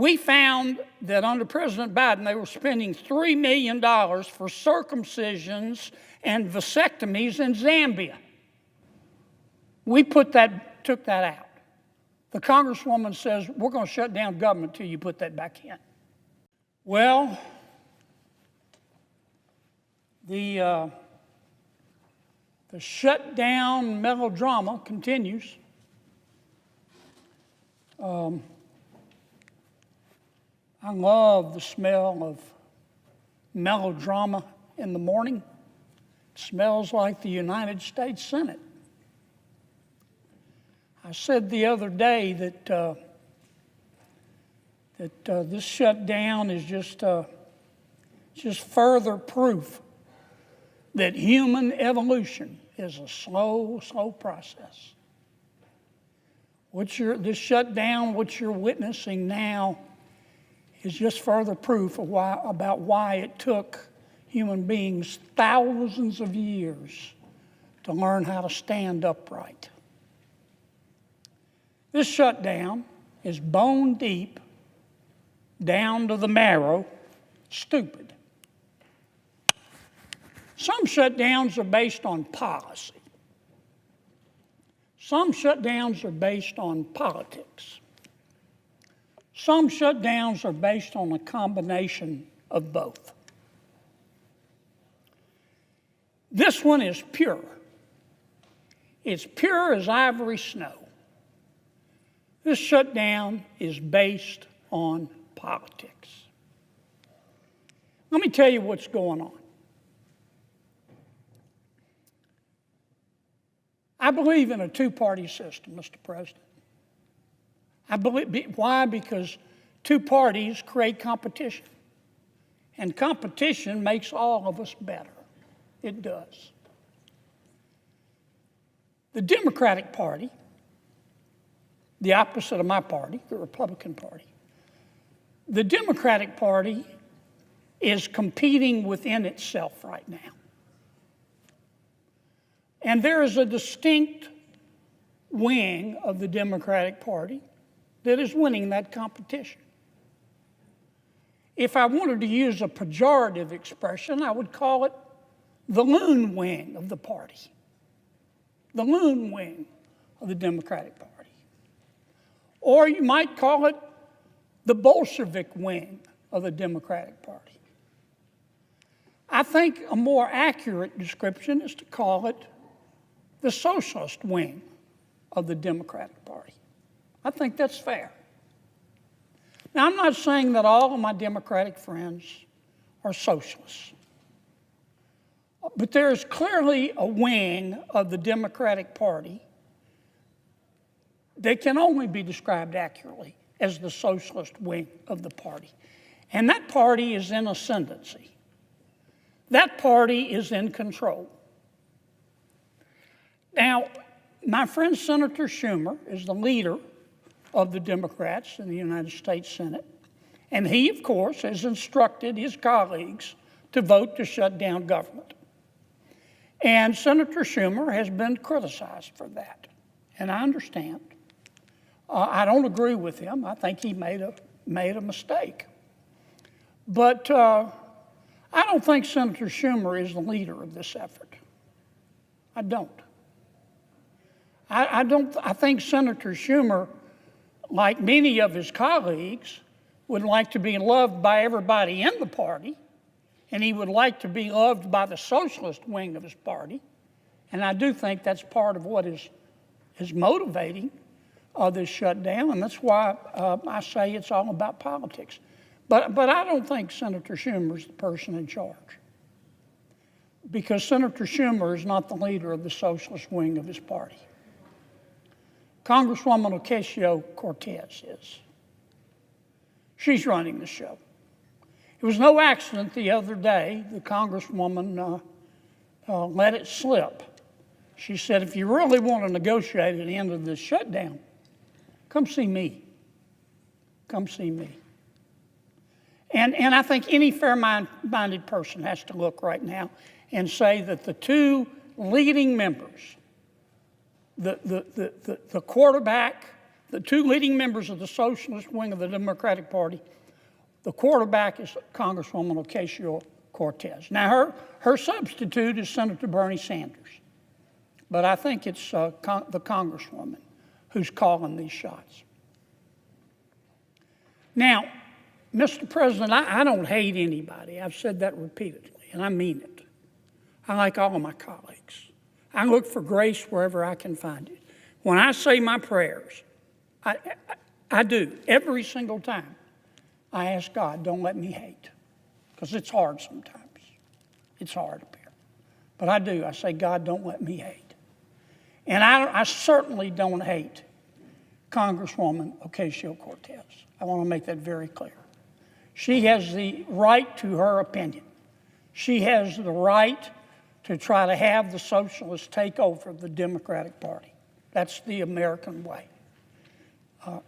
We found that under President Biden, they were spending $3 million for circumcisions and vasectomies in Zambia. We took that out. The Congresswoman says, we're going to shut down government till you put that back in. Well, the shutdown melodrama continues. I love the smell of melodrama in the morning. It smells like the United States Senate. I said the other day that this shutdown is just further proof that human evolution is a slow process. This shutdown, what you're witnessing now, is just further proof of why it took human beings thousands of years to learn how to stand upright. This shutdown is bone deep, down to the marrow, stupid. Some shutdowns are based on policy. Some shutdowns are based on politics. Some shutdowns are based on a combination of both. This one is pure. It's pure as ivory snow. This shutdown is based on politics. Let me tell you what's going on. I believe in a two-party system, Mr. President. Why? Because two parties create competition. And competition makes all of us better. It does. The Democratic Party, the opposite of my party, the Republican Party, the Democratic Party is competing within itself right now. And there is a distinct wing of the Democratic Party that is winning that competition. If I wanted to use a pejorative expression, I would call it the loon wing of the party. The loon wing of the Democratic Party. Or you might call it the Bolshevik wing of the Democratic Party. I think a more accurate description is to call it the socialist wing of the Democratic Party. I think that's fair. Now, I'm not saying that all of my Democratic friends are socialists. But there is clearly a wing of the Democratic Party that can only be described accurately as the socialist wing of the party. And that party is in ascendancy. That party is in control. Now, my friend Senator Schumer is the leader of the Democrats in the United States Senate. And he, of course, has instructed his colleagues to vote to shut down government. And Senator Schumer has been criticized for that. And I understand. I don't agree with him. I think he made a mistake. But I don't think Senator Schumer is the leader of this effort. I don't. I think Senator Schumer, like many of his colleagues, would like to be loved by everybody in the party, and he would like to be loved by the socialist wing of his party. And I do think that's part of what is motivating this shutdown, and that's why I say it's all about politics. But I don't think Senator Schumer is the person in charge, because Senator Schumer is not the leader of the socialist wing of his party. Congresswoman Ocasio-Cortez is. She's running the show. It was no accident the other day the Congresswoman let it slip. She said, if you really want to negotiate at the end of this shutdown, come see me. Come see me. And I think any fair-minded person has to look right now and say that the two leading members, the quarterback the two leading members of the socialist wing of the Democratic Party. The quarterback is Congresswoman Ocasio-Cortez. Now, her substitute is Senator Bernie Sanders. But I think it's the Congresswoman who's calling these shots. Now, Mr. President, I don't hate anybody. I've said that repeatedly, and I mean it. I like all of my colleagues. I look for grace wherever I can find it. When I say my prayers, I do, every single time. I ask God, don't let me hate, because it's hard sometimes. It's hard up here. But I do. I say, God, don't let me hate. And I certainly don't hate Congresswoman Ocasio-Cortez. I want to make that very clear. She has the right to her opinion. She has the right to try to have the socialists take over the Democratic Party. That's the American way.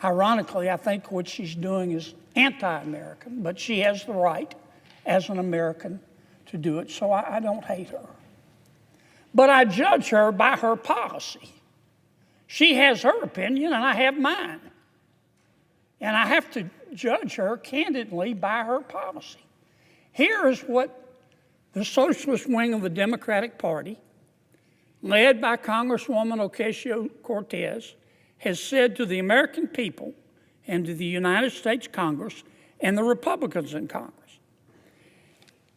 Ironically, I think what she's doing is anti-American, but she has the right as an American to do it, so I don't hate her. But I judge her by her policy. She has her opinion, and I have mine. And I have to judge her candidly by her policy. Here is what the socialist wing of the Democratic Party, led by Congresswoman Ocasio-Cortez, has said to the American people and to the United States Congress and the Republicans in Congress.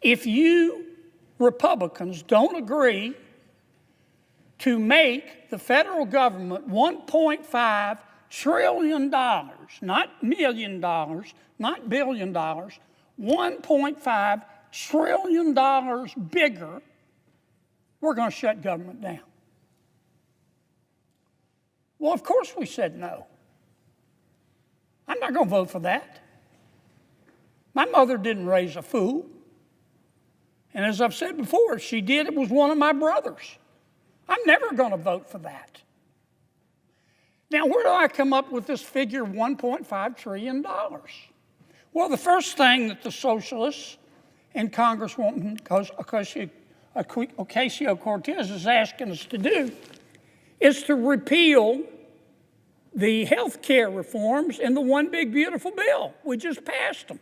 If you Republicans don't agree to make the federal government $1.5 trillion, not million dollars, not billion dollars, $1.5 trillion bigger, we're going to shut government down. Well, of course we said no. I'm not going to vote for that. My mother didn't raise a fool. And as I've said before, if she did, it was one of my brothers. I'm never going to vote for that. Now, where do I come up with this figure of $1.5 trillion? Well, the first thing that the socialists and Congresswoman Ocasio-Cortez is asking us to do is to repeal the health care reforms in the One Big Beautiful Bill. We just passed them.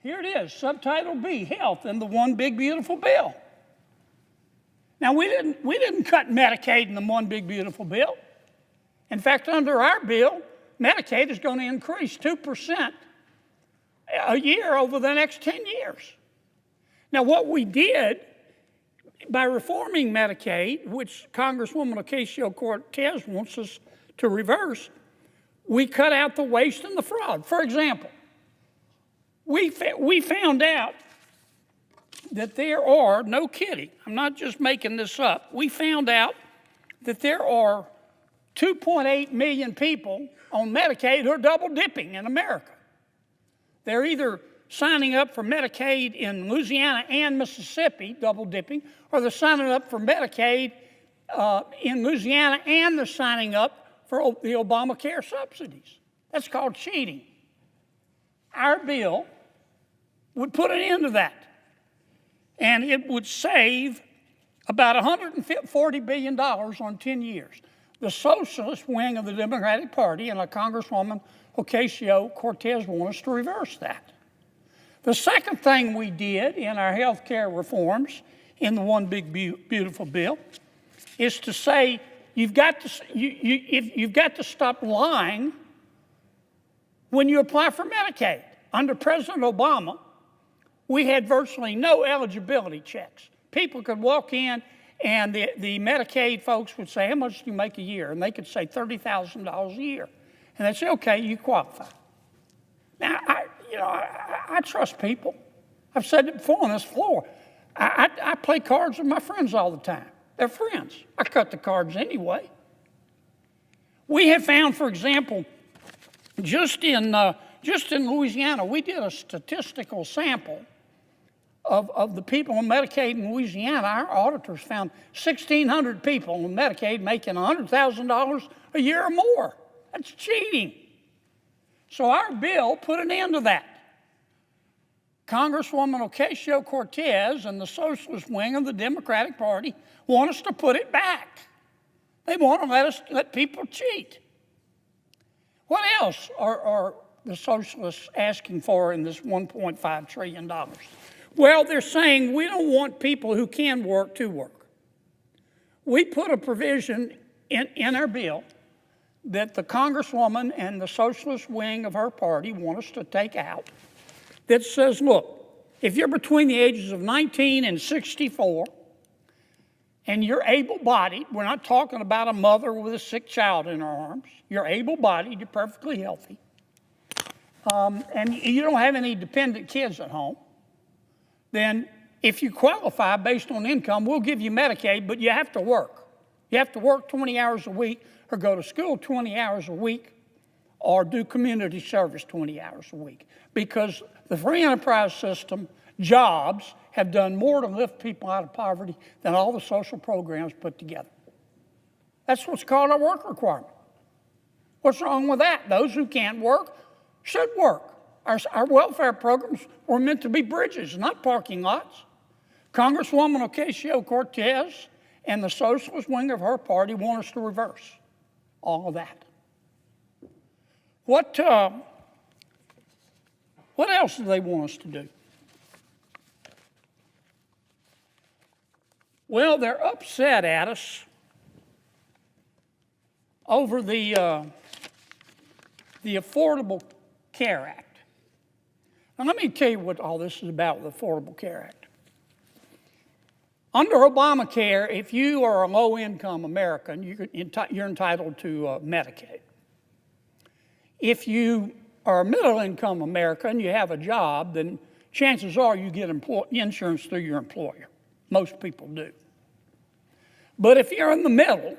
Here it is, Subtitle B, Health in the One Big Beautiful Bill. Now, we didn't cut Medicaid in the One Big Beautiful Bill. In fact, under our bill, Medicaid is going to increase 2% a year over the next 10 years. Now, what we did by reforming Medicaid, which Congresswoman Ocasio-Cortez wants us to reverse, we cut out the waste and the fraud. For example, we found out that there are, no kidding, I'm not just making this up, we found out that there are 2.8 million people on Medicaid who are double dipping in America. They're either signing up for Medicaid in Louisiana and Mississippi, double dipping, or they're signing up for Medicaid in Louisiana and they're signing up for the Obamacare subsidies. That's called cheating. Our bill would put an end to that. And it would save about $140 billion on 10 years. The socialist wing of the Democratic Party and Congresswoman Ocasio-Cortez want us to reverse that. The second thing we did in our health care reforms in the One Big Beautiful Bill is to say you've got to stop lying when you apply for Medicaid. Under President Obama, we had virtually no eligibility checks. People could walk in and the Medicaid folks would say, how much do you make a year? And they could say $30,000 a year. And they'd say, okay, you qualify. Now, I trust people. I've said it before on this floor. I play cards with my friends all the time. They're friends. I cut the cards anyway. We have found, for example, just in Louisiana, we did a statistical sample of the people on Medicaid in Louisiana. Our auditors found 1,600 people on Medicaid making $100,000 a year or more. That's cheating. So our bill put an end to that. Congresswoman Ocasio-Cortez and the socialist wing of the Democratic Party want us to put it back. They want to let people cheat. What else are the socialists asking for in this $1.5 trillion? Well, they're saying we don't want people who can work to work. We put a provision in our bill that the Congresswoman and the socialist wing of her party want us to take out that says, look, if you're between the ages of 19 and 64 and you're able-bodied, we're not talking about a mother with a sick child in her arms, you're able-bodied, you're perfectly healthy, and you don't have any dependent kids at home, then if you qualify based on income, we'll give you Medicaid, but you have to work. You have to work 20 hours a week or go to school 20 hours a week or do community service 20 hours a week. Because the free enterprise system, jobs, have done more to lift people out of poverty than all the social programs put together. That's what's called a work requirement. What's wrong with that? Those who can't work should work. Our welfare programs were meant to be bridges, not parking lots. Congresswoman Ocasio-Cortez and the socialist wing of her party want us to reverse all of that. What else do they want us to do? Well, they're upset at us over the Affordable Care Act. Now, let me tell you what all this is about with the Affordable Care Act. Under Obamacare, if you are a low-income American, you're entitled to Medicaid. If you are a middle-income American, you have a job, then chances are you get insurance through your employer. Most people do. But if you're in the middle,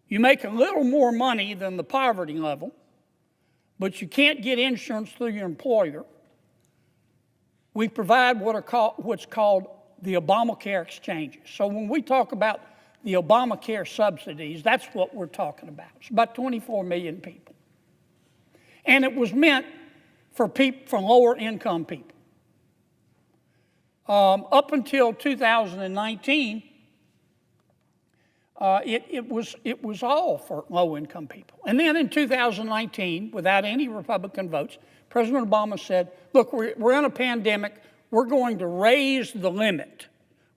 you make a little more money than the poverty level, but you can't get insurance through your employer, we provide what's called the Obamacare exchanges. So when we talk about the Obamacare subsidies, that's what we're talking about. It's about 24 million people. And it was meant for lower income people. Up until 2019, it was all for low income people. And then in 2019, without any Republican votes, President Obama said, look, we're in a pandemic. We're going to raise the limit.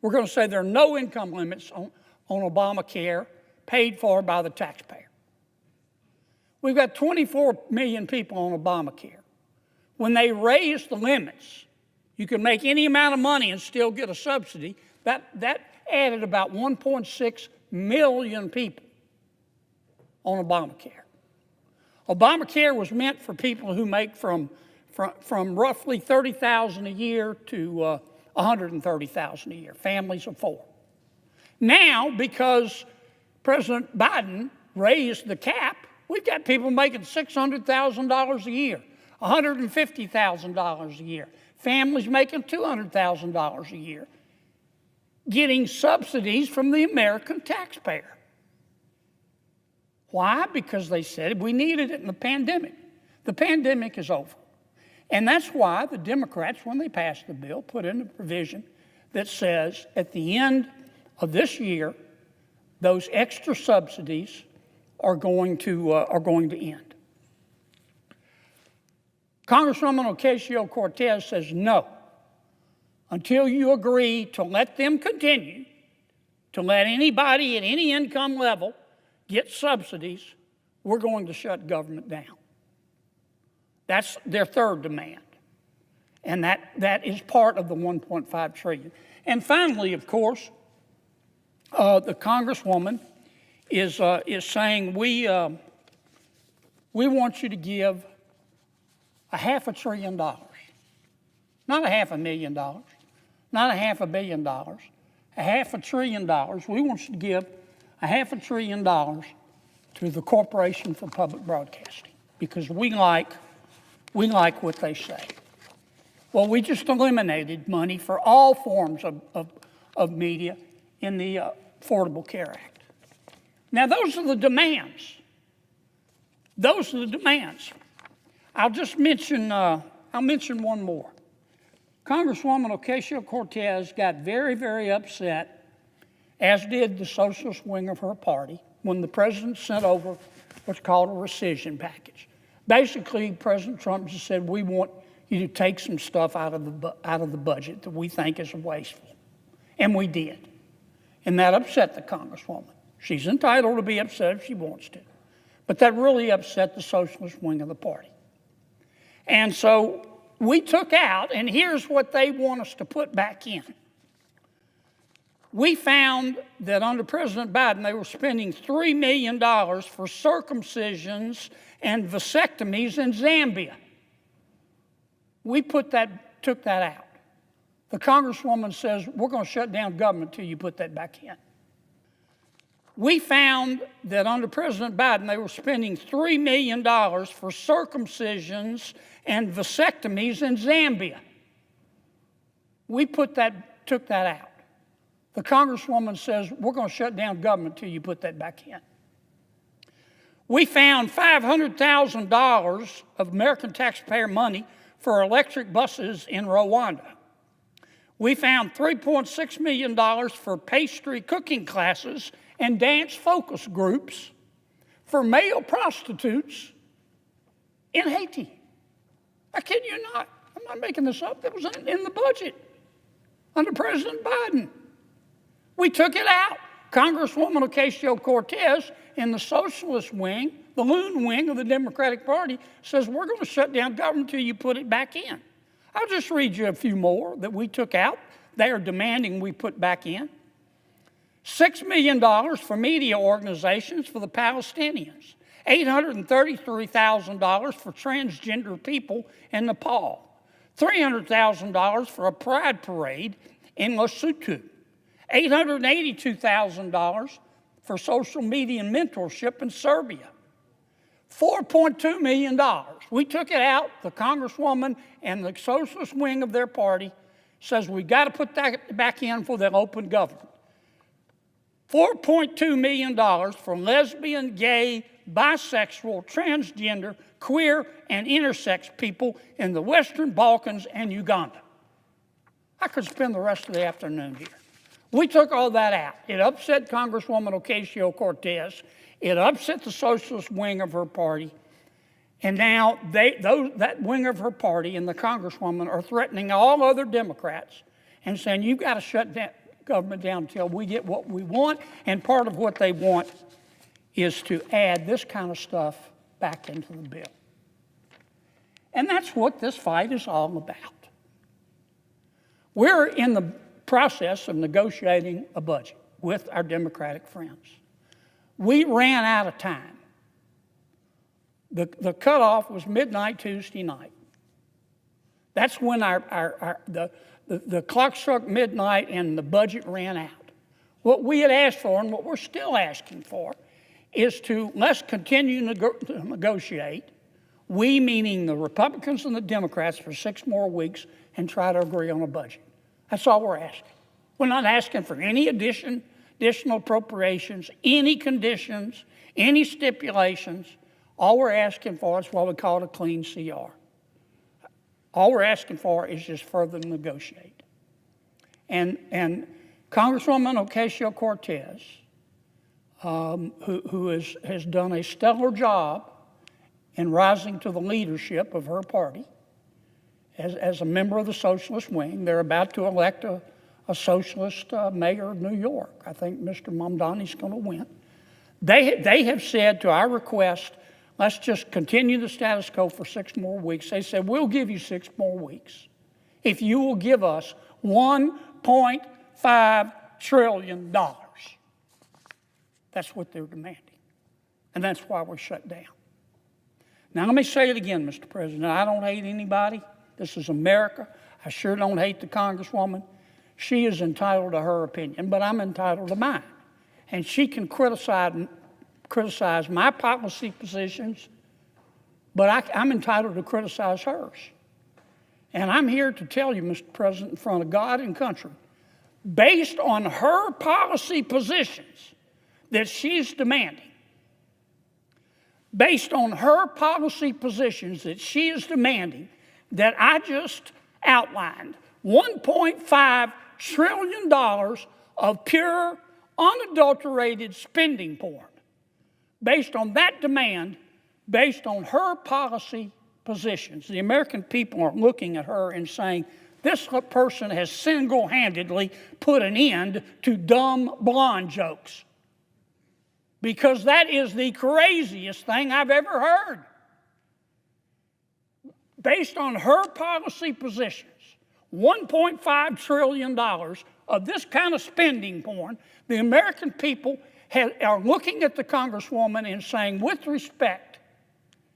We're going to say there are no income limits on Obamacare paid for by the taxpayer. We've got 24 million people on Obamacare. When they raised the limits, you could make any amount of money and still get a subsidy. That added about 1.6 million people on Obamacare. Obamacare was meant for people who make from roughly $30,000 a year to $130,000 a year, families of four. Now, because President Biden raised the cap, we've got people making $600,000 a year, $150,000 a year, families making $200,000 a year, getting subsidies from the American taxpayer. Why? Because they said we needed it in the pandemic. The pandemic is over. And that's why the Democrats, when they passed the bill, put in a provision that says at the end of this year, those extra subsidies are going to end. Congresswoman Ocasio-Cortez says no. Until you agree to let them continue, to let anybody at any income level get subsidies, we're going to shut government down. That's their third demand. And that is part of the $1.5 trillion. And finally, of course, the Congresswoman is saying we want you to give $500 billion, not $500,000, not $500 million, $500 billion. We want you to give $500 billion to the Corporation for Public Broadcasting because we like what they say. Well, we just eliminated money for all forms of media in the Affordable Care Act. Now, those are the demands. Those are the demands. I'll mention one more. Congresswoman Ocasio-Cortez got very, very upset as did the socialist wing of her party, when the president sent over what's called a rescission package. Basically, President Trump just said, we want you to take some stuff out of the budget that we think is wasteful. And we did. And that upset the Congresswoman. She's entitled to be upset if she wants to. But that really upset the socialist wing of the party. And so we took out, and here's what they want us to put back in. We found that under President Biden, they were spending $3 million for circumcisions and vasectomies in Zambia. We took that out. The Congresswoman says, we're going to shut down government until you put that back in. We found that under President Biden, they were spending $3 million for circumcisions and vasectomies in Zambia. We took that out. The Congresswoman says, we're going to shut down government until you put that back in. We found $500,000 of American taxpayer money for electric buses in Rwanda. We found $3.6 million for pastry cooking classes and dance focus groups for male prostitutes in Haiti. I kid you not. I'm not making this up. That was in the budget under President Biden. We took it out. Congresswoman Ocasio-Cortez in the socialist wing, the loon wing of the Democratic Party, says we're going to shut down government until you put it back in. I'll just read you a few more that we took out. They are demanding we put back in. $6 million for media organizations for the Palestinians. $833,000 for transgender people in Nepal. $300,000 for a pride parade in Lesotho. $882,000 for social media mentorship in Serbia. $4.2 million. We took it out. The Congresswoman and the socialist wing of their party says we got to put that back in for the open government. $4.2 million for lesbian, gay, bisexual, transgender, queer, and intersex people in the Western Balkans and Uganda. I could spend the rest of the afternoon here. We took all that out. It upset Congresswoman Ocasio-Cortez. It upset the socialist wing of her party. And now that wing of her party and the Congresswoman are threatening all other Democrats and saying, you've got to shut that government down until we get what we want. And part of what they want is to add this kind of stuff back into the bill. And that's what this fight is all about. We're in the process of negotiating a budget with our Democratic friends. We ran out of time. The cutoff was midnight Tuesday night. That's when the clock struck midnight and the budget ran out. What we had asked for and what we're still asking for is let's continue to negotiate, we meaning the Republicans and the Democrats, for 6 more weeks and try to agree on a budget. That's all we're asking. We're not asking for any additional appropriations, any conditions, any stipulations. All we're asking for is what we call a clean CR. All we're asking for is just further negotiate. And Congresswoman Ocasio-Cortez, who has done a stellar job in rising to the leadership of her party as a member of the socialist wing. They're about to elect a socialist mayor of New York. I think Mr. Mamdani's going to win. They have said to our request, let's just continue the status quo for 6 more weeks. They said, we'll give you 6 more weeks if you will give us $1.5 trillion. That's what they're demanding. And that's why we're shut down. Now, let me say it again, Mr. President. I don't hate anybody. This is America. I sure don't hate the Congresswoman. She is entitled to her opinion, but I'm entitled to mine. And she can criticize my policy positions, but I'm entitled to criticize hers. And I'm here to tell you, Mr. President, in front of God and country, based on her policy positions that she's demanding, based on her policy positions that she is demanding, that I just outlined, $1.5 trillion of pure, unadulterated spending porn based on that demand, based on her policy positions. The American people are looking at her and saying, this person has single-handedly put an end to dumb blonde jokes. Because that is the craziest thing I've ever heard. Based on her policy positions, $1.5 trillion of this kind of spending porn, the American people are looking at the Congresswoman and saying, with respect,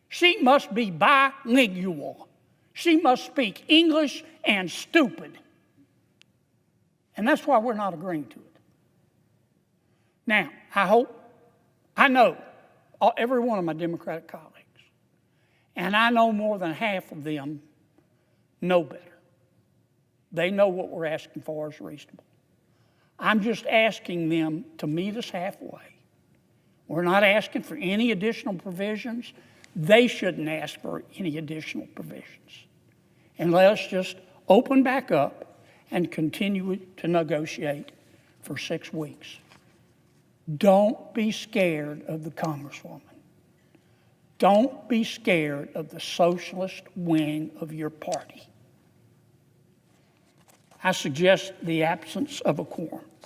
she must be bilingual. She must speak English and stupid. And that's why we're not agreeing to it. Now, I know every one of my Democratic colleagues, and I know more than half of them know better. They know what we're asking for is reasonable. I'm just asking them to meet us halfway. We're not asking for any additional provisions. They shouldn't ask for any additional provisions. And let us just open back up and continue to negotiate for 6 weeks. Don't be scared of the Congresswoman. Don't be scared of the socialist wing of your party. I suggest the absence of a quorum.